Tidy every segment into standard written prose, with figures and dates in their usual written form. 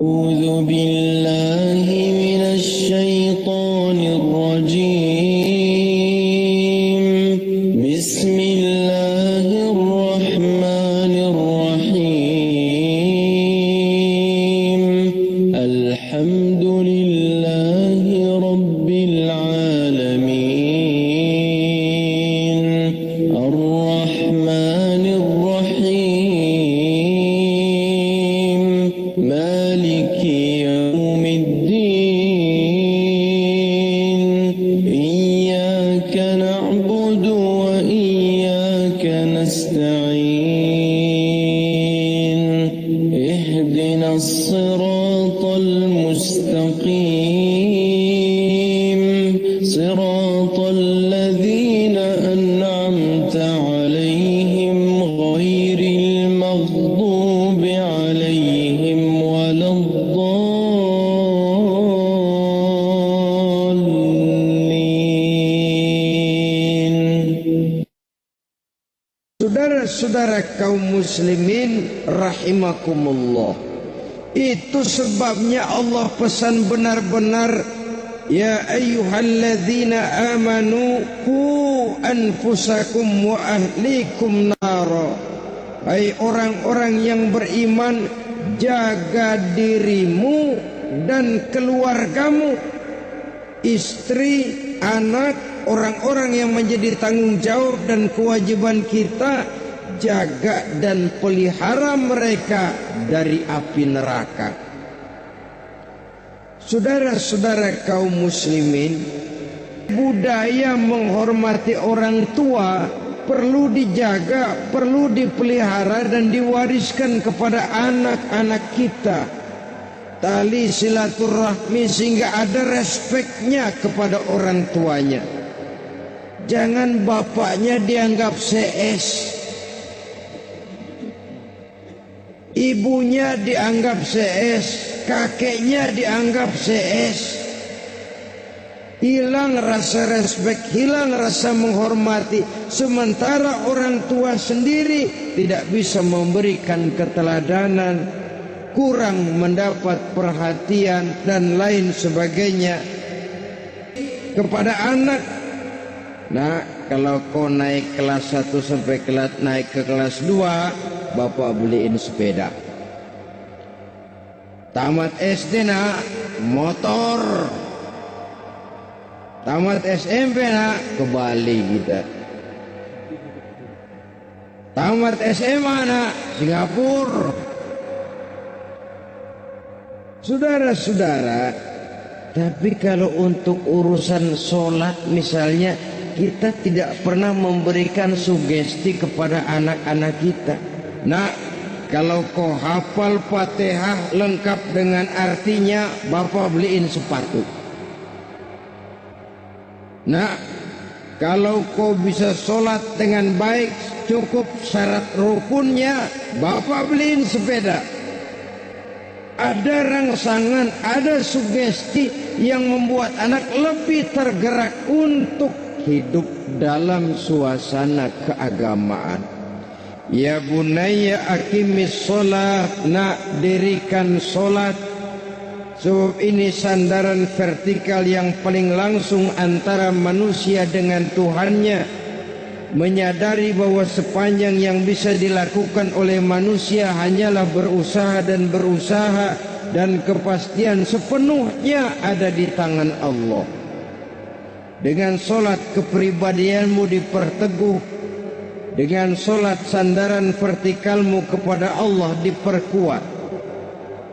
أعوذ بالله من الشيطان الرجيم. بسم الله الرحمن الرحيم. الحمد لله رب العالمين. الرحمن الرحيم. مالك يوم الدين. إياك نعبد وإياك نستعين. اهدنا الصراط المستقيم. صراط الذين أنعمت عليهم غير المغضوب عليهم ولا الضالين. Saudara-saudara kaum muslimin rahimakumullah, itu sebabnya Allah pesan benar-benar, ya ayyuhalladzina amanu qu anfusakum wa ahlikum nara. Hai orang-orang yang beriman, jaga dirimu dan keluargamu, istri, anak, orang-orang yang menjadi tanggung jawab dan kewajiban kita, jaga dan pelihara mereka dari api neraka. Saudara-saudara kaum muslimin, budaya menghormati orang tua perlu dijaga, perlu dipelihara dan diwariskan kepada anak-anak kita. Tali silaturahmi sehingga ada respeknya kepada orang tuanya. Jangan bapaknya dianggap CS, ibunya dianggap CS, kakeknya dianggap CS. Hilang rasa respek, hilang rasa menghormati. Sementara orang tua sendiri tidak bisa memberikan keteladanan, kurang mendapat perhatian dan lain sebagainya kepada anak. Nah, kalau kau naik kelas 1 sampai naik ke kelas 2, bapak beliin sepeda. Tamat SD nak, motor. Tamat SMP nak, ke Bali kita. Tamat SMA nak, Singapura. Saudara-saudara, tapi kalau untuk urusan sholat misalnya, kita tidak pernah memberikan sugesti kepada anak-anak kita. Nah, kalau kau hafal Fatihah lengkap dengan artinya, bapak beliin sepatu. Nah, kalau kau bisa sholat dengan baik, cukup syarat rukunnya, bapak beliin sepeda. Ada rangsangan, ada sugesti yang membuat anak lebih tergerak untuk hidup dalam suasana keagamaan. Ya bunayya aqimis sholat, nak dirikan sholat. Sebab ini sandaran vertikal yang paling langsung antara manusia dengan Tuhannya. Menyadari bahwa sepanjang yang bisa dilakukan oleh manusia hanyalah berusaha dan berusaha, dan kepastian sepenuhnya ada di tangan Allah. Dengan solat kepribadianmu diperteguh, dengan solat sandaran vertikalmu kepada Allah diperkuat.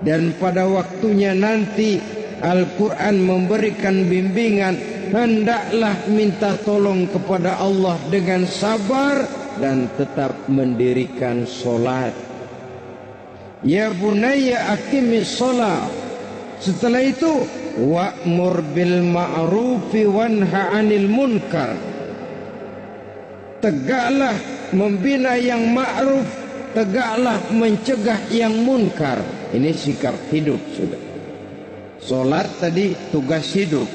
Dan pada waktunya nanti Al-Quran memberikan bimbingan, hendaklah minta tolong kepada Allah dengan sabar dan tetap mendirikan solat. Ya bunayya aqimis sholat. Setelah itu, wa'mur bil ma'rufi wanha 'anil munkar. Tegaklah membina yang ma'ruf, tegaklah mencegah yang munkar. Ini sikap hidup sudah. Solat tadi tugas hidup.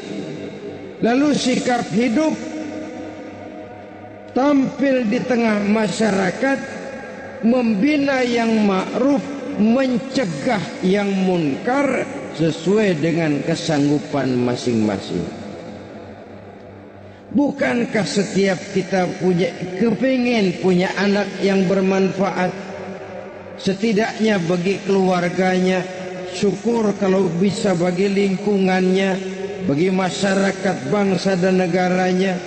Lalu sikap hidup tampil di tengah masyarakat, membina yang ma'ruf, mencegah yang munkar sesuai dengan kesanggupan masing-masing. Bukankah setiap kita kepingin punya anak yang bermanfaat, setidaknya bagi keluarganya, syukur kalau bisa bagi lingkungannya, bagi masyarakat bangsa dan negaranya.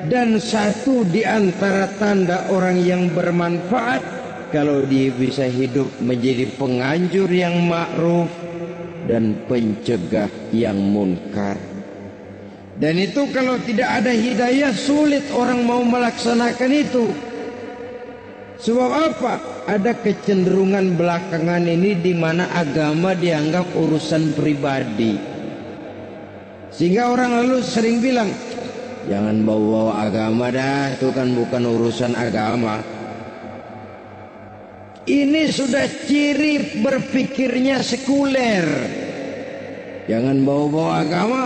Dan satu di antara tanda orang yang bermanfaat, kalau dia bisa hidup menjadi penganjur yang ma'ruf dan pencegah yang munkar. Dan itu kalau tidak ada hidayah, sulit orang mau melaksanakan itu. Sebab apa? Ada kecenderungan belakangan ini di mana agama dianggap urusan pribadi. Sehingga orang lalu sering bilang, jangan bawa-bawa agama dah, itu kan bukan urusan agama. Ini sudah ciri berpikirnya sekuler. Jangan bawa-bawa agama.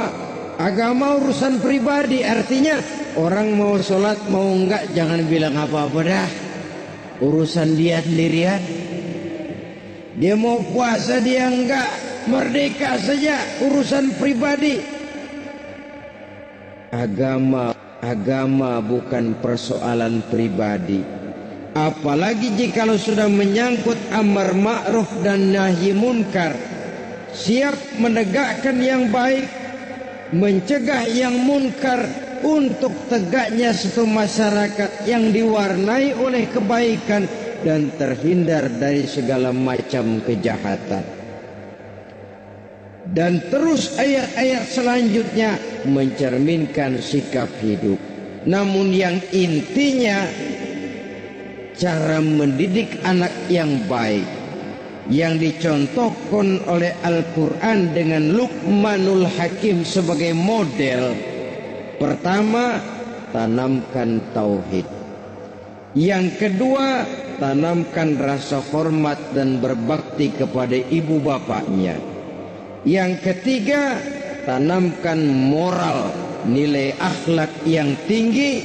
Agama urusan pribadi, artinya orang mau sholat mau enggak jangan bilang apa-apa dah, urusan dia sendirian. Dia mau puasa dia enggak, merdeka saja, urusan pribadi. Agama bukan persoalan pribadi. Apalagi jika sudah menyangkut amar ma'ruf dan nahi munkar, siap menegakkan yang baik, mencegah yang munkar untuk tegaknya satu masyarakat yang diwarnai oleh kebaikan dan terhindar dari segala macam kejahatan. Dan terus ayat-ayat selanjutnya mencerminkan sikap hidup. Namun yang intinya cara mendidik anak yang baik yang dicontohkan oleh Al-Quran dengan Luqmanul Hakim sebagai model. Pertama, tanamkan tauhid. Yang kedua, tanamkan rasa hormat dan berbakti kepada ibu bapaknya. Yang ketiga, tanamkan moral, nilai akhlak yang tinggi.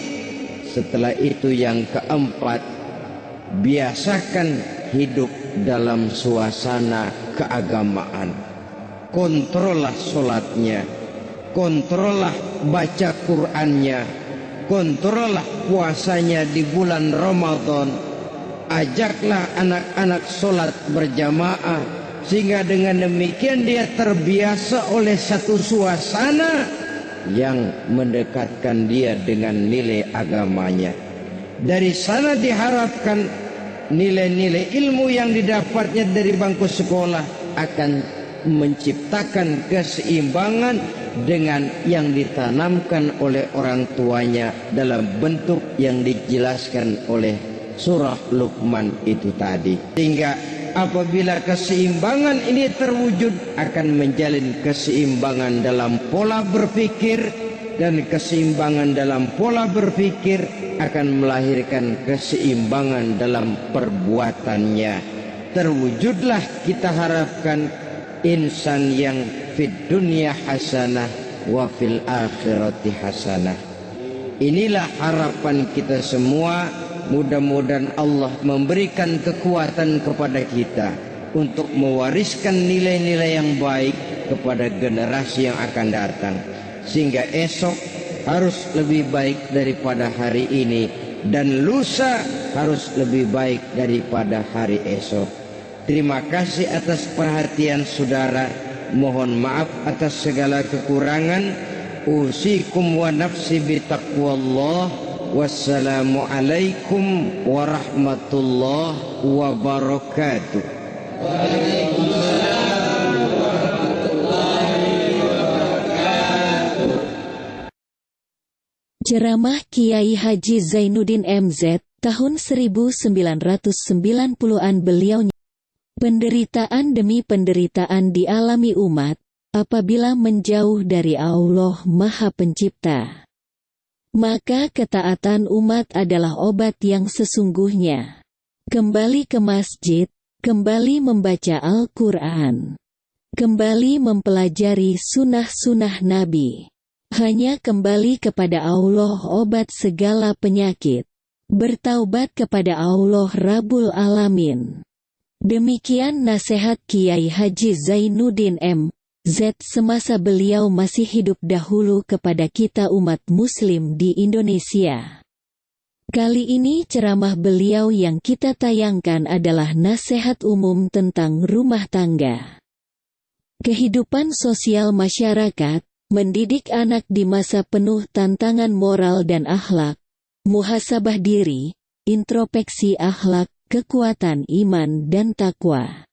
Setelah itu yang keempat, biasakan hidup dalam suasana keagamaan. Kontrollah sholatnya, kontrollah baca Qur'annya, kontrollah puasanya di bulan Ramadan. Ajaklah anak-anak sholat berjamaah, sehingga dengan demikian dia terbiasa oleh satu suasana yang mendekatkan dia dengan nilai agamanya. Dari sana diharapkan nilai-nilai ilmu yang didapatnya dari bangku sekolah akan menciptakan keseimbangan dengan yang ditanamkan oleh orang tuanya dalam bentuk yang dijelaskan oleh surah Luqman itu tadi. Sehingga apabila keseimbangan ini terwujud, akan menjalin keseimbangan dalam pola berpikir, dan keseimbangan dalam pola berpikir akan melahirkan keseimbangan dalam perbuatannya. Terwujudlah kita harapkan insan yang fid dunya hasanah wa fil akhirati hasanah. Inilah harapan kita semua. Mudah-mudahan Allah memberikan kekuatan kepada kita untuk mewariskan nilai-nilai yang baik kepada generasi yang akan datang, sehingga esok harus lebih baik daripada hari ini, dan lusa harus lebih baik daripada hari esok. Terima kasih atas perhatian saudara. Mohon maaf atas segala kekurangan. Usikum wa nafsi bitaqwallah. Wassalamualaikum warahmatullahi wabarakatuh. Waalaikumsalam warahmatullahi wabarakatuh. Ceramah Kiai Haji Zainuddin MZ tahun 1990-an. Beliau, penderitaan demi penderitaan dialami umat apabila menjauh dari Allah Maha Pencipta. Maka ketaatan umat adalah obat yang sesungguhnya. Kembali ke masjid, kembali membaca Al-Quran, kembali mempelajari sunnah-sunnah Nabi. Hanya kembali kepada Allah obat segala penyakit. Bertaubat kepada Allah Rabbul Alamin. Demikian nasihat Kiai Haji Zainuddin M.Z. semasa beliau masih hidup dahulu kepada kita umat muslim di Indonesia. Kali ini ceramah beliau yang kita tayangkan adalah nasihat umum tentang rumah tangga. Kehidupan sosial masyarakat, mendidik anak di masa penuh tantangan moral dan akhlak, muhasabah diri, introspeksi akhlak, kekuatan iman dan takwa.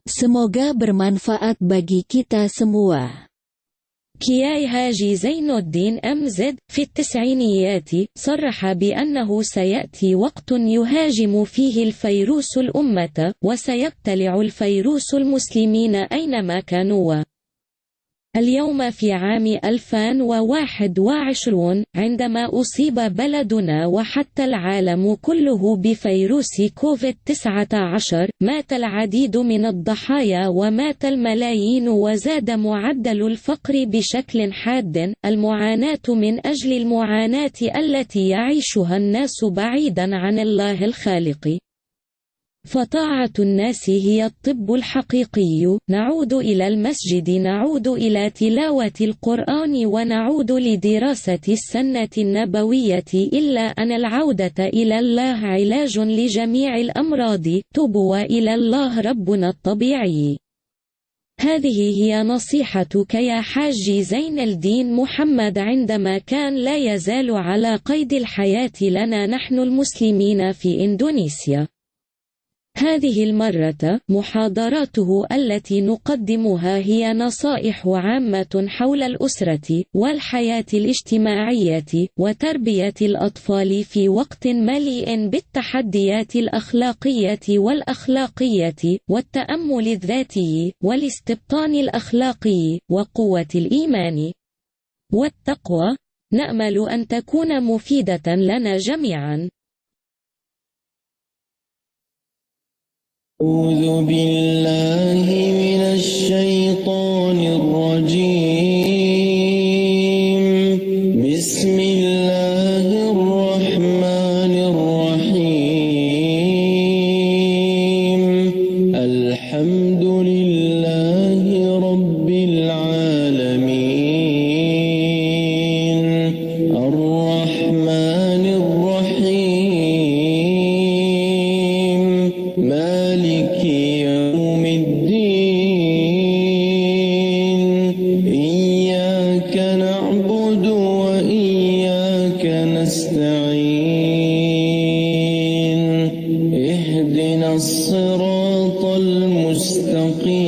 Semoga bermanfaat bagi kita semua. كياي هاجي زين الدين أمزد في التسعينيات صرح بأنه سيأتي وقت يهاجم فيه الفيروس الأمة وسيبتلع الفيروس المسلمين أينما كانوا. اليوم في عام 2021 عندما أصيب بلدنا وحتى العالم كله بفيروس كوفيد-19 مات العديد من الضحايا ومات الملايين وزاد معدل الفقر بشكل حاد. المعاناة من أجل المعاناة التي يعيشها الناس بعيدا عن الله الخالق. فطاعة الناس هي الطب الحقيقي. نعود إلى المسجد، نعود إلى تلاوة القرآن، ونعود لدراسة السنة النبوية، إلا أن العودة إلى الله علاج لجميع الأمراض. توبوا إلى الله ربنا الطبيعي. هذه هي نصيحتك يا حاج زين الدين محمد عندما كان لا يزال على قيد الحياة لنا نحن المسلمين في إندونيسيا. هذه المرة محاضراته التي نقدمها هي نصائح عامة حول الأسرة والحياة الاجتماعية وتربية الأطفال في وقت مليء بالتحديات الأخلاقية والأخلاقية والتأمل الذاتي والاستبطان الأخلاقي وقوة الإيمان والتقوى. نأمل أن تكون مفيدة لنا جميعا. أعوذ بالله من الشيطان الرجيم. بسم الله الرحمن الرحيم. الحمد لله رب العالمين. الرحمن الرحيم. مالك يوم الدين. إياك نعبد وإياك نستعين. اهدنا الصراط المستقيم.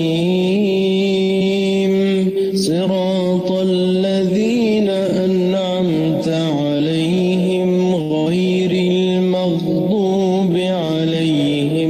صراط الذين أنعمت عليهم غير المغضوب عليهم